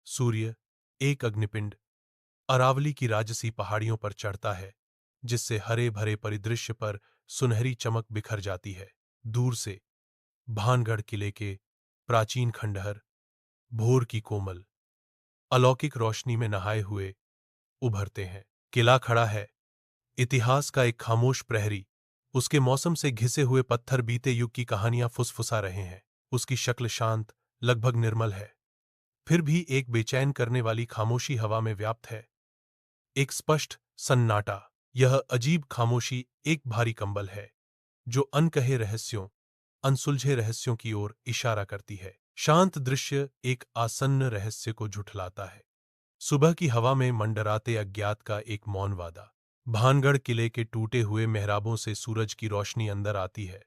सूर्य, एक अग्निपिंड, अरावली की राजसी पहाड़ियों पर चढ़ता है, जिससे हरे भरे परिदृश्य पर सुनहरी चमक बिखर जाती है। दूर से भानगढ़ किले के प्राचीन खंडहर भोर की कोमल अलौकिक रोशनी में नहाए हुए उभरते हैं। किला खड़ा है, इतिहास का एक खामोश प्रहरी। उसके मौसम से घिसे हुए पत्थर बीते युग की कहानियां फुसफुसा रहे हैं। उसकी शक्ल शांत, लगभग निर्मल है, फिर भी एक बेचैन करने वाली खामोशी हवा में व्याप्त है। एक स्पष्ट सन्नाटा। यह अजीब खामोशी एक भारी कंबल है, जो अनकहे रहस्यों, अनसुलझे रहस्यों की ओर इशारा करती है। शांत दृश्य एक आसन्न रहस्य को झुठलाता है। सुबह की हवा में मंडराते अज्ञात का एक मौन वादा। भानगढ़ किले के टूटे हुए मेहराबों से सूरज की रोशनी अंदर आती है,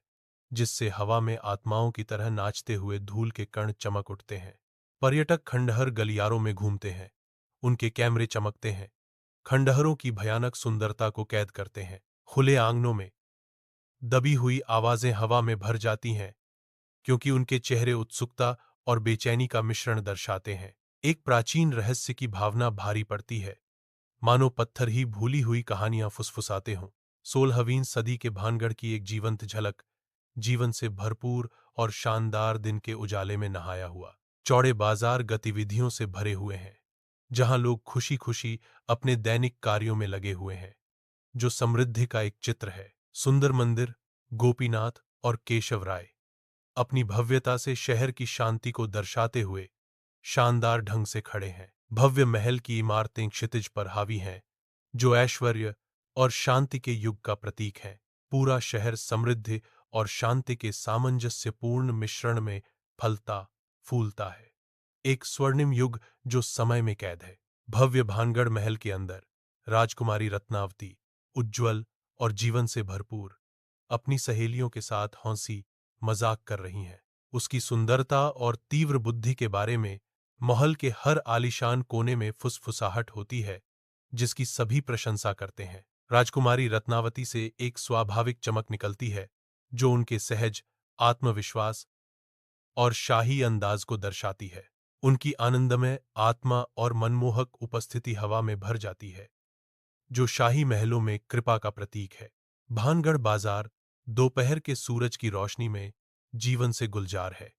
जिससे हवा में आत्माओं की तरह नाचते हुए धूल के कण चमक उठते हैं। पर्यटक खंडहर गलियारों में घूमते हैं, उनके कैमरे चमकते हैं, खंडहरों की भयानक सुंदरता को कैद करते हैं। खुले आंगनों में दबी हुई आवाजें हवा में भर जाती हैं, क्योंकि उनके चेहरे उत्सुकता और बेचैनी का मिश्रण दर्शाते हैं। एक प्राचीन रहस्य की भावना भारी पड़ती है, मानो पत्थर ही भूली हुई कहानियां फुसफुसाते हों। 16वीं सदी के भानगढ़ की एक जीवंत झलक, जीवन से भरपूर और शानदार दिन के उजाले में नहाया हुआ। चौड़े बाजार गतिविधियों से भरे हुए हैं, जहां लोग खुशी खुशी अपने दैनिक कार्यों में लगे हुए हैं, जो समृद्धि का एक चित्र है। सुंदर मंदिर, गोपीनाथ और केशव राय अपनी भव्यता से शहर की शांति को दर्शाते हुए शानदार ढंग से खड़े हैं। भव्य महल की इमारतें क्षितिज पर हावी हैं, जो ऐश्वर्य और शांति के युग का प्रतीक है। पूरा शहर समृद्धि और शांति के सामंजस्यपूर्ण मिश्रण में फलता फूलता है। एक स्वर्णिम युग जो समय में कैद है। भव्य भानगढ़ महल के अंदर राजकुमारी रत्नावती, उज्ज्वल और जीवन से भरपूर, अपनी सहेलियों के साथ हंसी मजाक कर रही हैं। उसकी सुंदरता और तीव्र बुद्धि के बारे में महल के हर आलीशान कोने में फुसफुसाहट होती है, जिसकी सभी प्रशंसा करते हैं। राजकुमारी रत्नावती से एक स्वाभाविक चमक निकलती है, जो उनके सहज आत्मविश्वास और शाही अंदाज को दर्शाती है। उनकी आनंदमय आत्मा और मनमोहक उपस्थिति हवा में भर जाती है, जो शाही महलों में कृपा का प्रतीक है। भानगढ़ बाजार दोपहर के सूरज की रोशनी में जीवन से गुलजार है।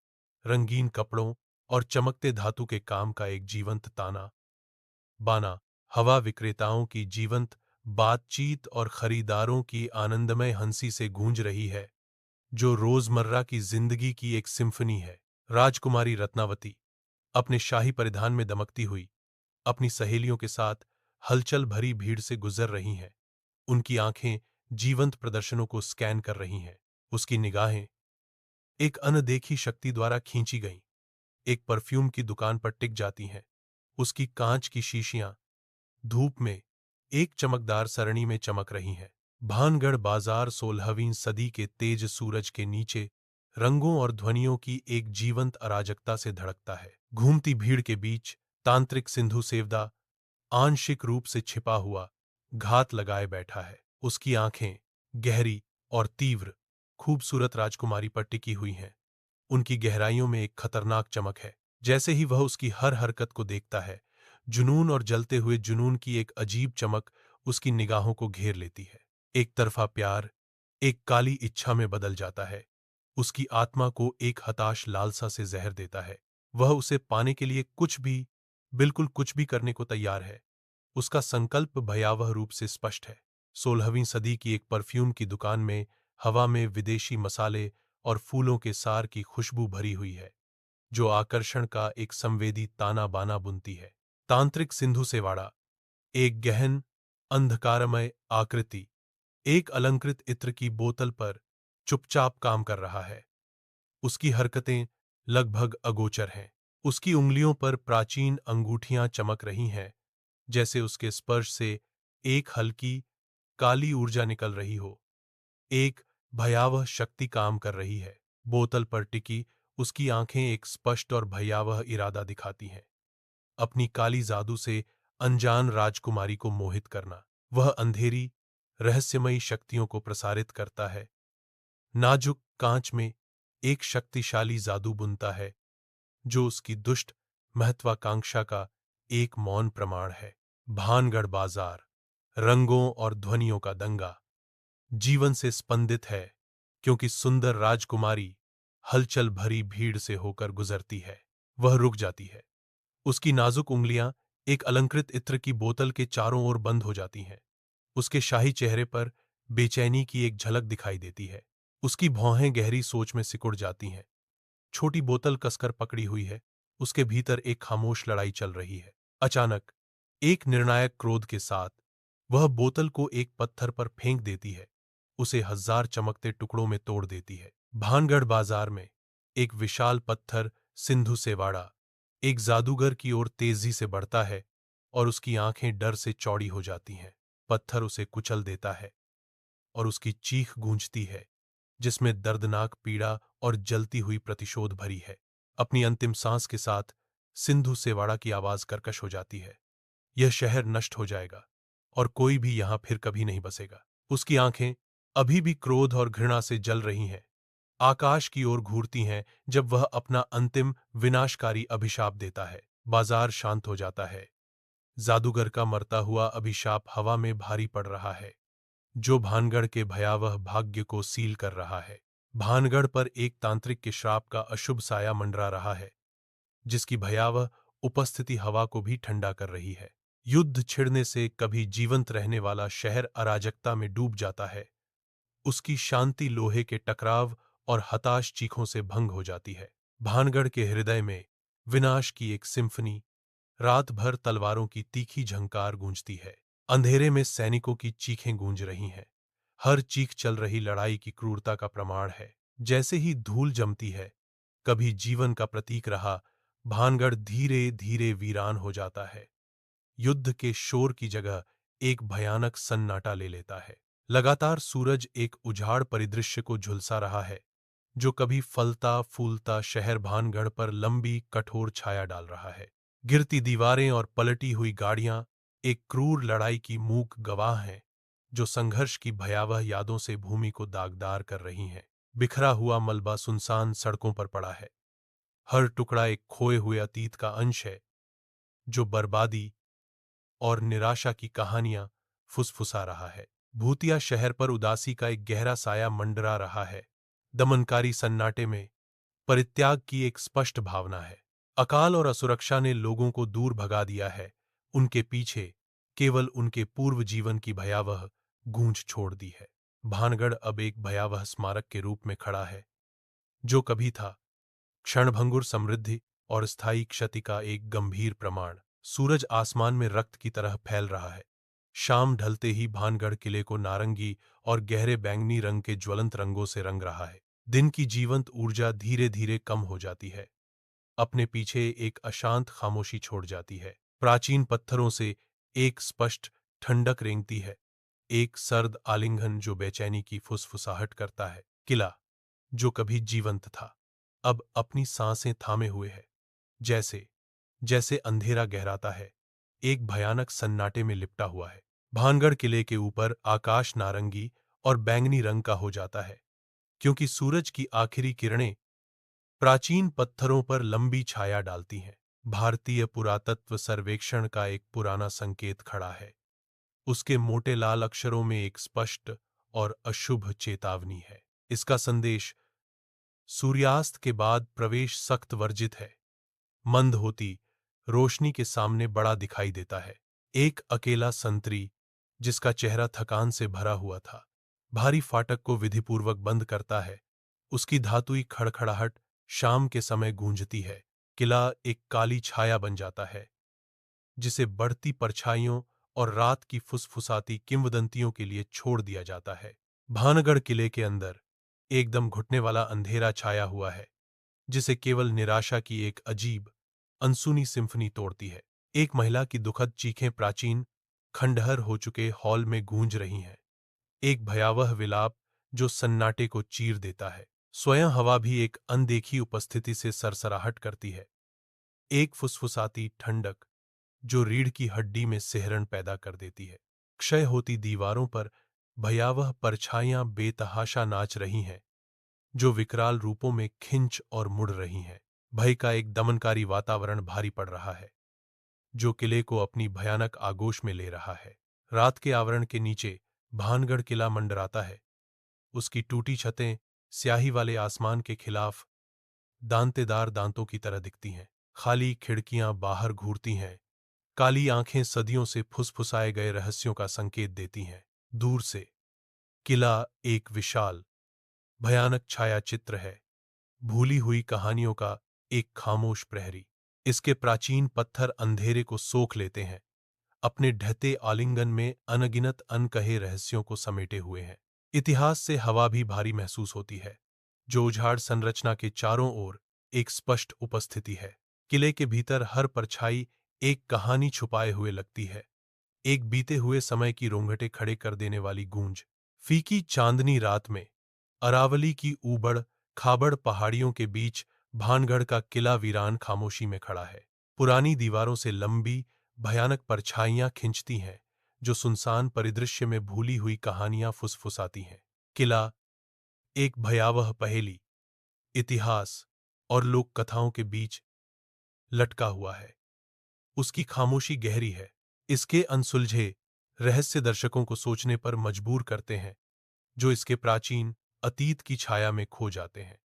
रंगीन कपड़ों और चमकते धातु के काम का एक जीवंत ताना बाना, हवा विक्रेताओं की जीवंत बातचीत और खरीदारों की आनंदमय हंसी से गूंज रही है, जो रोजमर्रा की जिंदगी की एक सिम्फनी है। राजकुमारी रत्नावती अपने शाही परिधान में दमकती हुई अपनी सहेलियों के साथ हलचल भरी भीड़ से गुजर रही हैं। उनकी आंखें जीवंत प्रदर्शनों को स्कैन कर रही हैं। उसकी निगाहें एक अनदेखी शक्ति द्वारा खींची गईं, एक परफ्यूम की दुकान पर टिक जाती हैं। उसकी कांच की शीशियां धूप में एक चमकदार सरणी में चमक रही हैं। भानगढ़ बाजार 16वीं सदी के तेज सूरज के नीचे रंगों और ध्वनियों की एक जीवंत अराजकता से धड़कता है। घूमती भीड़ के बीच तांत्रिक सिंधु सेवदा आंशिक रूप से छिपा हुआ घात लगाए बैठा है। उसकी आंखें गहरी और तीव्र, खूबसूरत राजकुमारी पर टिकी हुई हैं। उनकी गहराइयों में एक खतरनाक चमक है। जैसे ही वह उसकी हर हरकत को देखता है, जुनून और जलते हुए जुनून की एक अजीब चमक उसकी निगाहों को घेर लेती है। एक तरफा प्यार एक काली इच्छा में बदल जाता है। उसकी आत्मा को एक हताश लालसा से जहर देता है। वह उसे पाने के लिए कुछ भी, बिल्कुल कुछ भी करने को तैयार है। उसका संकल्प भयावह रूप से स्पष्ट है। 16वीं सदी की एक परफ्यूम की दुकान में हवा में विदेशी मसाले और फूलों के सार की खुशबू भरी हुई है, जो आकर्षण का एक संवेदी ताना बाना बुनती है। तांत्रिक सिंधु सेवाड़ा एक गहन अंधकारमय आकृति एक अलंकृत इत्र की बोतल पर चुपचाप काम कर रहा है। उसकी हरकतें लगभग अगोचर हैं। उसकी उंगलियों पर प्राचीन अंगूठियां चमक रही हैं, जैसे उसके स्पर्श से एक हल्की काली ऊर्जा निकल रही हो। एक भयावह शक्ति काम कर रही है। बोतल पर टिकी उसकी आंखें एक स्पष्ट और भयावह इरादा दिखाती हैं, अपनी काली जादू से अनजान राजकुमारी को मोहित करना। वह अंधेरी रहस्यमयी शक्तियों को प्रसारित करता है, नाजुक कांच में एक शक्तिशाली जादू बुनता है, जो उसकी दुष्ट महत्वाकांक्षा का एक मौन प्रमाण है। भानगढ़ बाजार रंगों और ध्वनियों का दंगा जीवन से स्पंदित है, क्योंकि सुंदर राजकुमारी हलचल भरी भीड़ से होकर गुजरती है। वह रुक जाती है। उसकी नाजुक उंगलियां एक अलंकृत इत्र की बोतल के चारों ओर बंद हो जाती हैं। उसके शाही चेहरे पर बेचैनी की एक झलक दिखाई देती है। उसकी भौहें गहरी सोच में सिकुड़ जाती हैं। छोटी बोतल कसकर पकड़ी हुई है। उसके भीतर एक खामोश लड़ाई चल रही है। अचानक एक निर्णायक क्रोध के साथ वह बोतल को एक पत्थर पर फेंक देती है, उसे हजार चमकते टुकड़ों में तोड़ देती है। भानगढ़ बाजार में एक विशाल पत्थर सिंधु सेवाड़ा एक जादूगर की ओर तेजी से बढ़ता है और उसकी आंखें डर से चौड़ी हो जाती हैं। पत्थर उसे कुचल देता है और उसकी चीख गूंजती है, जिसमें दर्दनाक पीड़ा और जलती हुई प्रतिशोध भरी है। अपनी अंतिम सांस के साथ सिंधु सेवाड़ा की आवाज कर्कश हो जाती है। यह शहर नष्ट हो जाएगा और कोई भी यहां फिर कभी नहीं बसेगा। उसकी आंखें अभी भी क्रोध और घृणा से जल रही हैं, आकाश की ओर घूरती हैं जब वह अपना अंतिम विनाशकारी अभिशाप देता है। बाजार शांत हो जाता है। जादूगर का मरता हुआ अभिशाप हवा में भारी पड़ रहा है, जो भानगढ़ के भयावह भाग्य को सील कर रहा है। भानगढ़ पर एक तांत्रिक के श्राप का अशुभ साया मंडरा रहा है, जिसकी भयावह उपस्थिति हवा को भी ठंडा कर रही है। युद्ध छिड़ने से कभी जीवंत रहने वाला शहर अराजकता में डूब जाता है। उसकी शांति लोहे के टकराव और हताश चीखों से भंग हो जाती है। भानगढ़ के हृदय में विनाश की एक सिम्फनी, रात भर तलवारों की तीखी झंकार गूंजती है। अंधेरे में सैनिकों की चीखें गूंज रही हैं। हर चीख चल रही लड़ाई की क्रूरता का प्रमाण है। जैसे ही धूल जमती है, कभी जीवन का प्रतीक रहा भानगढ़ धीरे धीरे वीरान हो जाता है। युद्ध के शोर की जगह एक भयानक सन्नाटा ले लेता है। लगातार सूरज एक उजाड़ परिदृश्य को झुलसा रहा है, जो कभी फलता फूलता शहर भानगढ़ पर लंबी कठोर छाया डाल रहा है। गिरती दीवारें और पलटी हुई गाड़ियां एक क्रूर लड़ाई की मूक गवाह हैं, जो संघर्ष की भयावह यादों से भूमि को दागदार कर रही हैं। बिखरा हुआ मलबा सुनसान सड़कों पर पड़ा है। हर टुकड़ा एक खोए हुए अतीत का अंश है, जो बर्बादी और निराशा की कहानियां फुसफुसा रहा है। भूतिया शहर पर उदासी का एक गहरा साया मंडरा रहा है। दमनकारी सन्नाटे में परित्याग की एक स्पष्ट भावना है। अकाल और असुरक्षा ने लोगों को दूर भगा दिया है। उनके पीछे केवल उनके पूर्व जीवन की भयावह गूंज छोड़ दी है। भानगढ़ अब एक भयावह स्मारक के रूप में खड़ा है, जो कभी था क्षणभंगुर समृद्धि और स्थायी क्षति का एक गंभीर प्रमाण। सूरज आसमान में रक्त की तरह फैल रहा है। शाम ढलते ही भानगढ़ किले को नारंगी और गहरे बैंगनी रंग के ज्वलंत रंगों से रंग रहा है। दिन की जीवंत ऊर्जा धीरे धीरे कम हो जाती है, अपने पीछे एक अशांत खामोशी छोड़ जाती है। प्राचीन पत्थरों से एक स्पष्ट ठंडक रेंगती है, एक सर्द आलिंगन जो बेचैनी की फुसफुसाहट करता है। किला, जो कभी जीवंत था, अब अपनी सांसें थामे हुए है। जैसे जैसे अंधेरा गहराता है, एक भयानक सन्नाटे में लिपटा हुआ है। भानगढ़ किले के ऊपर आकाश नारंगी और बैंगनी रंग का हो जाता है, क्योंकि सूरज की आखिरी किरणें प्राचीन पत्थरों पर लंबी छाया डालती हैं। भारतीय पुरातत्व सर्वेक्षण का एक पुराना संकेत खड़ा है। उसके मोटे लाल अक्षरों में एक स्पष्ट और अशुभ चेतावनी है। इसका संदेश सूर्यास्त के बाद प्रवेश सख्त वर्जित है। मंद होती रोशनी के सामने बड़ा दिखाई देता है। एक अकेला संतरी, जिसका चेहरा थकान से भरा हुआ था, भारी फाटक को विधिपूर्वक बंद करता है। उसकी धातुई खड़खड़ाहट शाम के समय गूंजती है। किला एक काली छाया बन जाता है, जिसे बढ़ती परछाइयों और रात की फुसफुसाती किंवदंतियों के लिए छोड़ दिया जाता है। भानगढ़ किले के अंदर एकदम घुटने वाला अंधेरा छाया हुआ है, जिसे केवल निराशा की एक अजीब अनसुनी सिम्फनी तोड़ती है। एक महिला की दुखद चीखें प्राचीन खंडहर हो चुके हॉल में गूंज रही हैं। एक भयावह विलाप जो सन्नाटे को चीर देता है। स्वयं हवा भी एक अनदेखी उपस्थिति से सरसराहट करती है। एक फुसफुसाती ठंडक जो रीढ़ की हड्डी में सिहरन पैदा कर देती है। क्षय होती दीवारों पर भयावह परछाइयां बेतहाशा नाच रही हैं, जो विकराल रूपों में खिंच और मुड़ रही हैं। भय का एक दमनकारी वातावरण भारी पड़ रहा है, जो किले को अपनी भयानक आगोश में ले रहा है। रात के आवरण के नीचे भानगढ़ किला मंडराता है। उसकी टूटी छतें स्याही वाले आसमान के खिलाफ दांतेदार दांतों की तरह दिखती हैं। खाली खिड़कियां बाहर घूरती हैं। काली आंखें सदियों से फुसफुसाए गए रहस्यों का संकेत देती हैं। दूर से किला एक विशाल भयानक छाया चित्र है, भूली हुई कहानियों का एक खामोश प्रहरी। इसके प्राचीन पत्थर अंधेरे को सोख लेते हैं, अपने ढहते आलिंगन में अनगिनत अनकहे रहस्यों को समेटे हुए हैं। इतिहास से हवा भी भारी महसूस होती है, जो उजाड़ संरचना के चारों ओर एक स्पष्ट उपस्थिति है। किले के भीतर हर परछाई एक कहानी छुपाए हुए लगती है, एक बीते हुए समय की रोंगटे खड़े कर देने वाली गूंज। फीकी चांदनी रात में अरावली की ऊबड़ खाबड़ पहाड़ियों के बीच भानगढ़ का किला वीरान खामोशी में खड़ा है। पुरानी दीवारों से लंबी भयानक परछाइयां खिंचती हैं, जो सुनसान परिदृश्य में भूली हुई कहानियां फुसफुसाती हैं। किला एक भयावह पहेली, इतिहास और लोक कथाओं के बीच लटका हुआ है। उसकी खामोशी गहरी है। इसके अनसुलझे रहस्य दर्शकों को सोचने पर मजबूर करते हैं, जो इसके प्राचीन अतीत की छाया में खो जाते हैं।